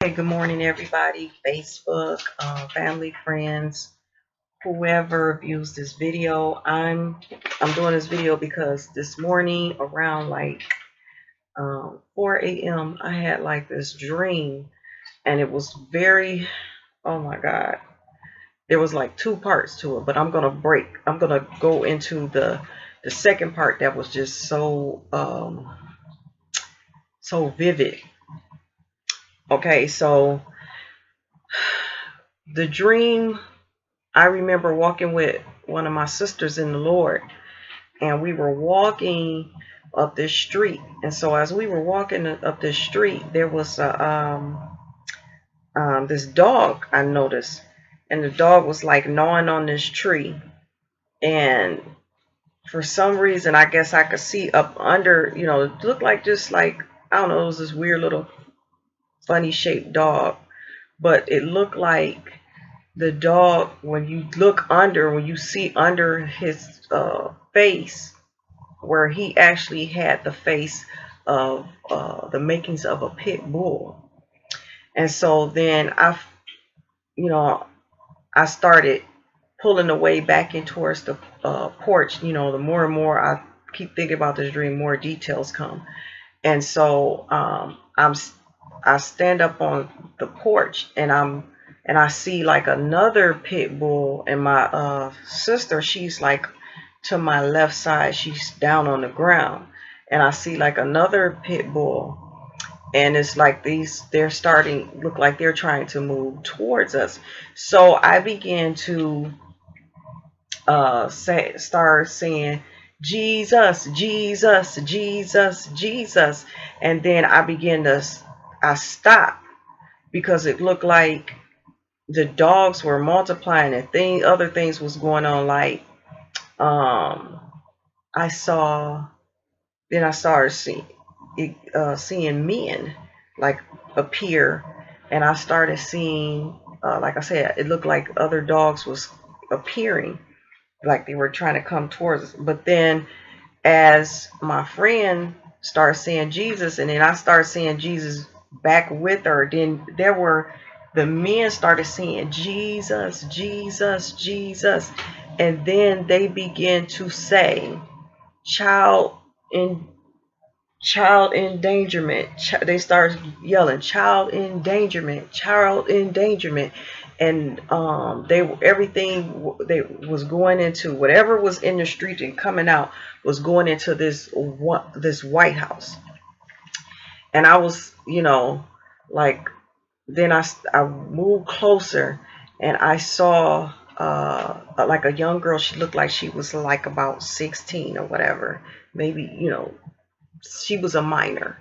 Hey, good morning, everybody. Facebook, family, friends, whoever views this video. I'm doing this video because this morning around like 4 a.m. I had like this dream, and it was very, oh my God. There was like two parts to it, but I'm gonna go into the second part that was just so vivid. Okay, so the dream, I remember walking with one of my sisters in the Lord, and we were walking up this street. And so as we were walking up this street, there was this dog I noticed, and the dog was like gnawing on this tree. And for some reason, I guess I could see up under, it looked like just like, I don't know, it was this weird little funny shaped dog, but it looked like the dog, when you see under his face, where he actually had the face of the makings of a pit bull. And so then you know, I started pulling away back in towards the porch. The more and more I keep thinking about this dream, more details come. And so I stand up on the porch, and I see like another pit bull, and my sister, she's like to my left side, she's down on the ground, and I see like another pit bull, and it's like they're starting, look like they're trying to move towards us. So I began to start saying, Jesus, Jesus, Jesus, Jesus. And then I stopped, because it looked like the dogs were multiplying, and other things was going on. Like, I saw, then I started seeing men like appear, and I started seeing, like I said, it looked like other dogs was appearing, like they were trying to come towards us. But then as my friend started saying Jesus, and then I started saying Jesus back with her, then the men started saying Jesus, Jesus, Jesus. And then they began to say child in child endangerment. They started yelling child endangerment, child endangerment. And everything they was going into, whatever was in the street and coming out, was going into this White House. And I was, like, then I moved closer, and I saw like a young girl. She looked like she was like about 16 or whatever, maybe, she was a minor.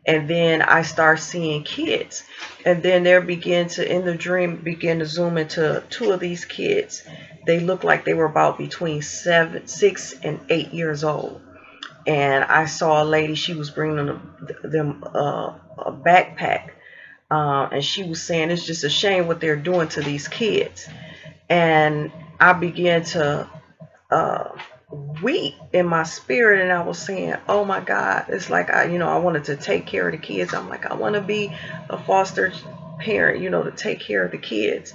And then I start seeing kids, and then in the dream, begin to zoom into two of these kids. They looked like they were about between 6 and 8 years old. And I saw a lady, she was bringing them a backpack, and she was saying it's just a shame what they're doing to these kids. And I began to weak in my spirit, and I was saying, oh my God, it's like I wanted to take care of the kids. I'm like, I want to be a foster parent, to take care of the kids.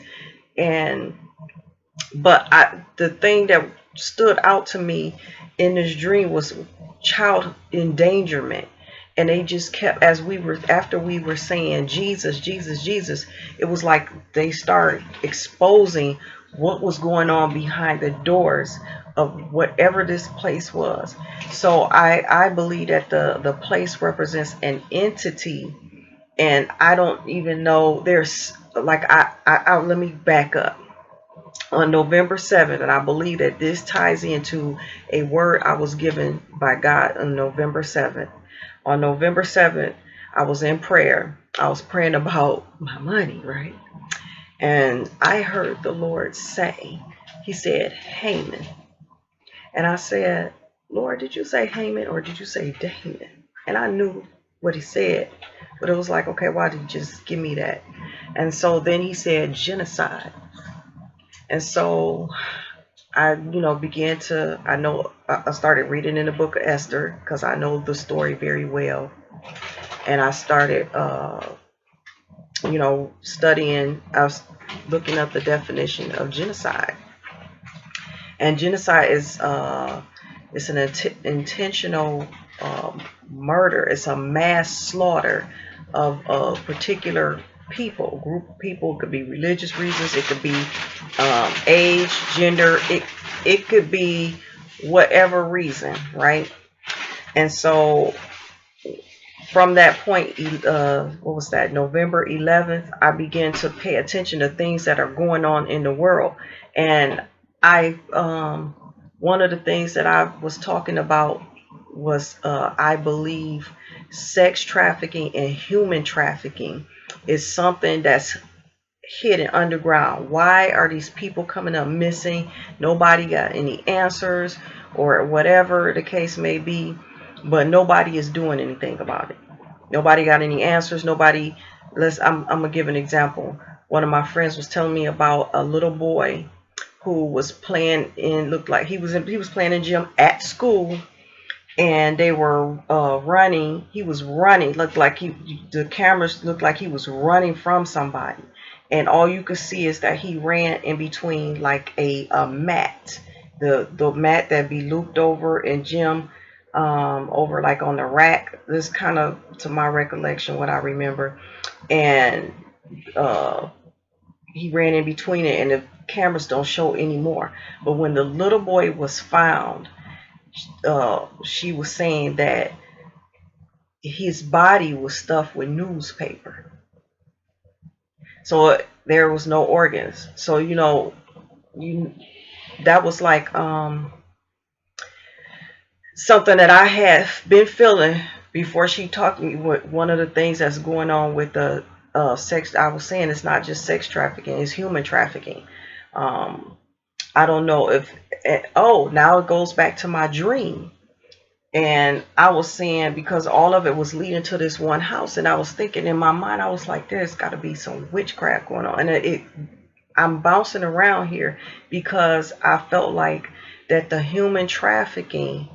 And but the thing that stood out to me in this dream was child endangerment. And they just kept, after we were saying Jesus, Jesus, Jesus, it was like they started exposing what was going on behind the doors of whatever this place was. So I believe that the place represents an entity, and I don't even know, there's like, let me back up. On November 7th, and I believe that this ties into a word I was given by God on November 7th. On November 7th, I was in prayer. I was praying about my money, right? And I heard the Lord say, he said, Haman. And I said, Lord, did you say Haman or did you say Damon? And I knew what he said, but it was like, okay, why did you just give me that? And so then he said genocide. And so I started reading in the book of Esther, because I know the story very well. And I started studying, I was looking up the definition of genocide. And genocide is it's an intentional murder. It's a mass slaughter of a particular group of people. It could be religious reasons. It could be age, gender. It could be whatever reason, right? And so from that point, what was that, November 11th, I began to pay attention to things that are going on in the world. And one of the things that I was talking about was, I believe sex trafficking and human trafficking is something that's hidden underground. Why are these people coming up missing? Nobody got any answers, or whatever the case may be, but nobody is doing anything about it. Nobody got any answers. Nobody. I'm gonna give an example. One of my friends was telling me about a little boy who was playing in, looked like he was playing in gym at school, and they were running. He was running. Looked like the cameras looked like he was running from somebody, and all you could see is that he ran in between like a mat, the mat that be looped over in gym, over like on the rack. This kind of, to my recollection, what I remember. And he ran in between it, and the cameras don't show anymore. But when the little boy was found, she was saying that his body was stuffed with newspaper, so there was no organs. So that was like something that I had been feeling before she talked to me. With one of the things that's going on with the sex, I was saying it's not just sex trafficking, it's human trafficking. I don't know if, now it goes back to my dream. And I was saying, because all of it was leading to this one house, and I was thinking in my mind, I was like, there's got to be some witchcraft going on. And I'm bouncing around here because I felt like that the human trafficking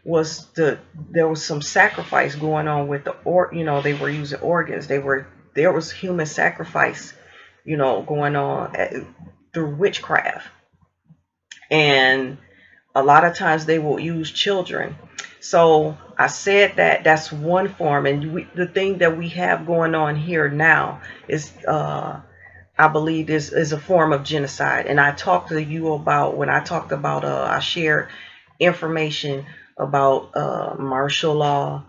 was there was some sacrifice going on with they were using organs. There was human sacrifice, going on through witchcraft. And a lot of times they will use children. So I said that that's one form. And the thing that we have going on here now is, I believe this is a form of genocide. And I talked to you about, when I talked about, I shared information about martial law,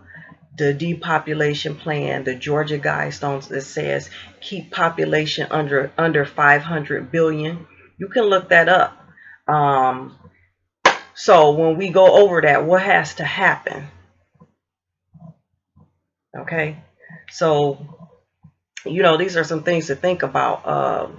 the depopulation plan, the Georgia Guidestones that says keep population under 500 billion. You can look that up. So when we go over that, what has to happen? Okay, so these are some things to think about.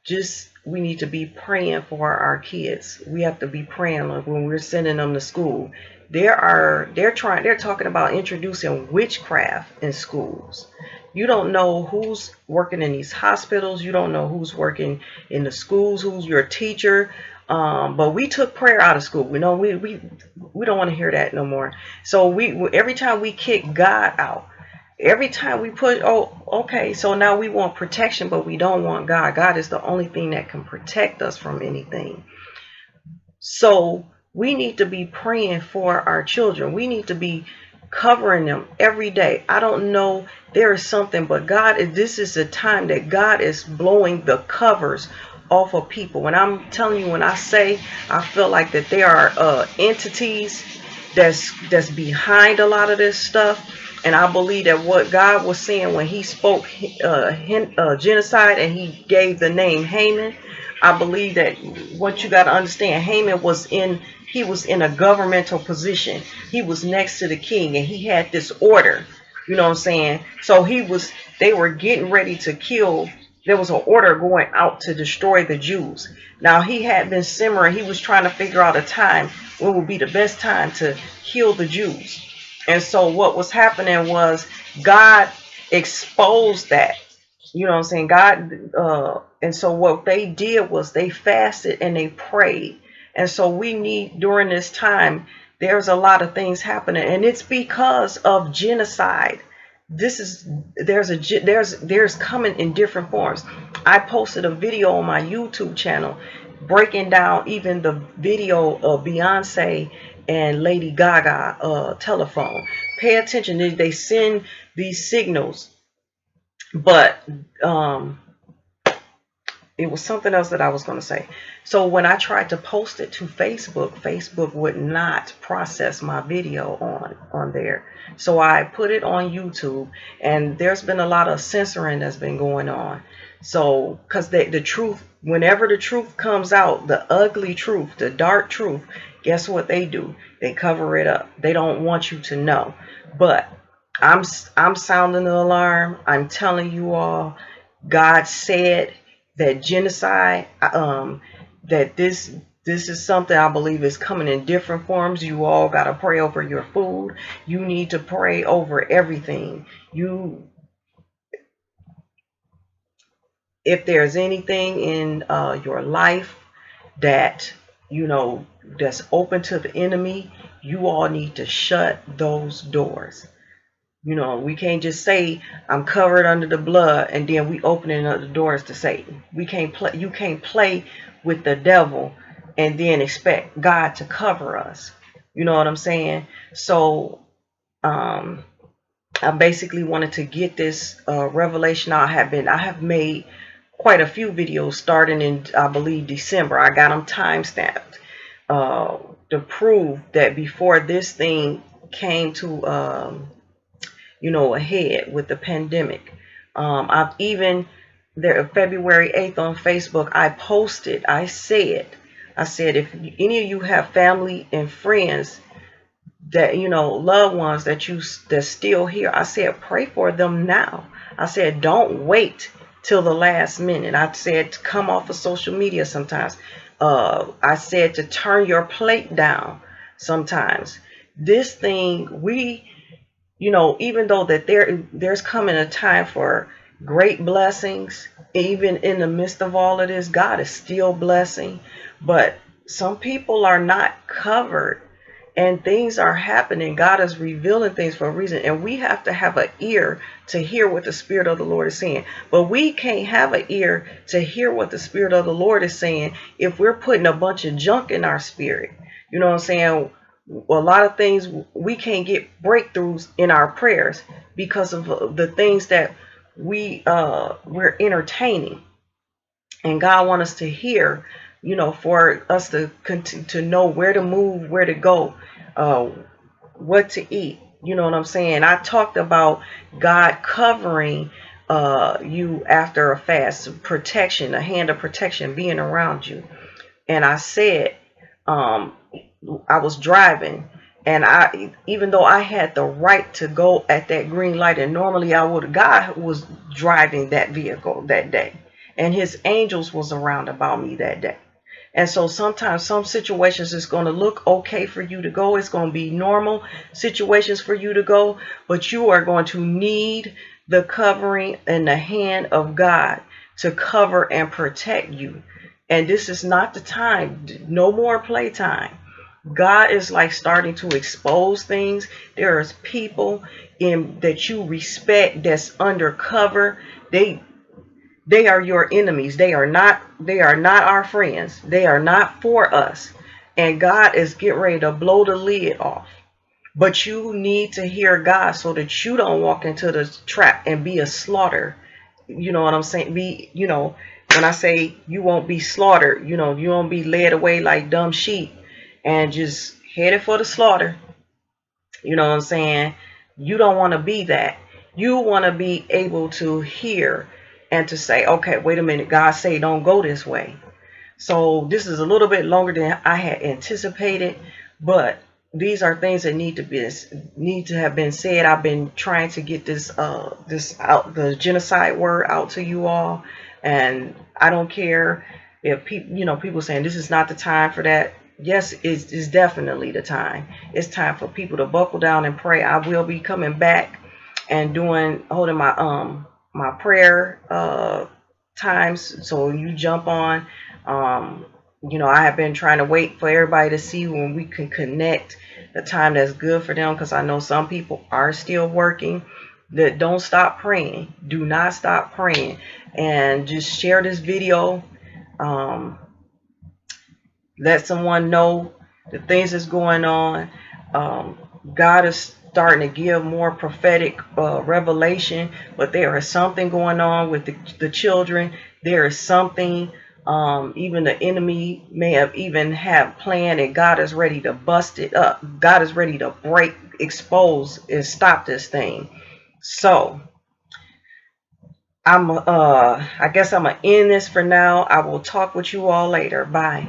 Just, we need to be praying for our kids. We have to be praying, like when we're sending them to school. They're talking about introducing witchcraft in schools. You don't know who's working in these hospitals. You don't know who's working in the schools, who's your teacher. But we took prayer out of school. We don't want to hear that no more. So every time we kick God out, every time we put, okay, so now we want protection, but we don't want God. God is the only thing that can protect us from anything. So we need to be praying for our children. We need to be covering them every day. I don't know, there is something, but this is a time that God is blowing the covers off of people. When I'm telling you, when I say I feel like that there are entities that's behind a lot of this stuff. And I believe that what God was saying when he spoke genocide, and he gave the name Haman, I believe that what you got to understand, Haman was in a governmental position. He was next to the king, and he had this order. You know what I'm saying? So they were getting ready to kill. There was an order going out to destroy the Jews. Now, he had been simmering. He was trying to figure out a time when would be the best time to kill the Jews. And so what was happening was God exposed that. You know what I'm saying? And so what they did was they fasted and they prayed. And so we need, during this time, there's a lot of things happening. And it's because of genocide this is there's coming in different forms. I posted a video on my YouTube channel breaking down even the video of Beyonce and Lady Gaga telephone. Pay attention. They send these signals, but um it was something else that I was going to say. So when I tried to post it to Facebook, Facebook would not process my video on there. So I put it on YouTube, and there's been a lot of censoring that's been going on. So because the truth, whenever the truth comes out, the ugly truth, the dark truth, guess what they do? They cover it up. They don't want you to know. But I'm sounding the alarm. I'm telling you all, God said that genocide, that this is something I believe is coming in different forms. You all got to pray over your food. You need to pray over everything. If there's anything in your life that that's open to the enemy, you all need to shut those doors. We can't just say I'm covered under the blood and then we opening up the doors to Satan. We can't play. You can't play with the devil and then expect God to cover us. You know what I'm saying? So I basically wanted to get this revelation. I have made quite a few videos starting in, I believe, December. I got them time stamped to prove that before this thing came to ahead with the pandemic. I've even there February 8th on Facebook, I said, if any of you have family and friends that, loved ones that's still here, I said, pray for them now. I said, don't wait till the last minute. I said to come off of social media sometimes. I said to turn your plate down sometimes. This thing, even though that there's coming a time for great blessings, even in the midst of all of this, God is still blessing. But some people are not covered, and things are happening. God is revealing things for a reason, and we have to have an ear to hear what the Spirit of the Lord is saying. But we can't have an ear to hear what the Spirit of the Lord is saying if we're putting a bunch of junk in our spirit. You know what I'm saying? A lot of things, we can't get breakthroughs in our prayers because of the things that we're entertaining. And God wants us to hear, for us to continue to know where to move, where to go, what to eat. You know what I'm saying? I talked about God covering you after a fast, protection, a hand of protection being around you. And I said, I was driving, and even though I had the right to go at that green light, and normally I would, God was driving that vehicle that day, and his angels was around about me that day. And so sometimes some situations it's going to look okay for you to go. It's going to be normal situations for you to go, but you are going to need the covering and the hand of God to cover and protect you. And this is not the time. No more playtime. God is like starting to expose things. There is people that you respect that's undercover. They are your enemies. They are not our friends. They are not for us. And God is getting ready to blow the lid off. But you need to hear God so that you don't walk into the trap and be a slaughter. You know what I'm saying? When I say you won't be slaughtered, you won't be led away like dumb sheep and just headed for the slaughter. You know what I'm saying? You don't want to be that. You want to be able to hear and to say, okay, wait a minute, God say don't go this way. So this is a little bit longer than I had anticipated, but these are things that need to have been said. I've been trying to get this out, the genocide word out to you all, and I don't care if people saying this is not the time for that. Yes, it's definitely the time. It's time for people to buckle down and pray. I will be coming back and holding my prayer times. So you jump on. I have been trying to wait for everybody to see when we can connect the time that's good for them, because I know some people are still working. That don't stop praying. Do not stop praying. And just share this video. Um, let someone know the things that's going on. God is starting to give more prophetic revelation, but there is something going on with the children. There is something, even the enemy may have even have planned, and God is ready to bust it up. God is ready to break, expose, and stop this thing. So I guess I'm gonna end this for now. I will talk with you all later. Bye.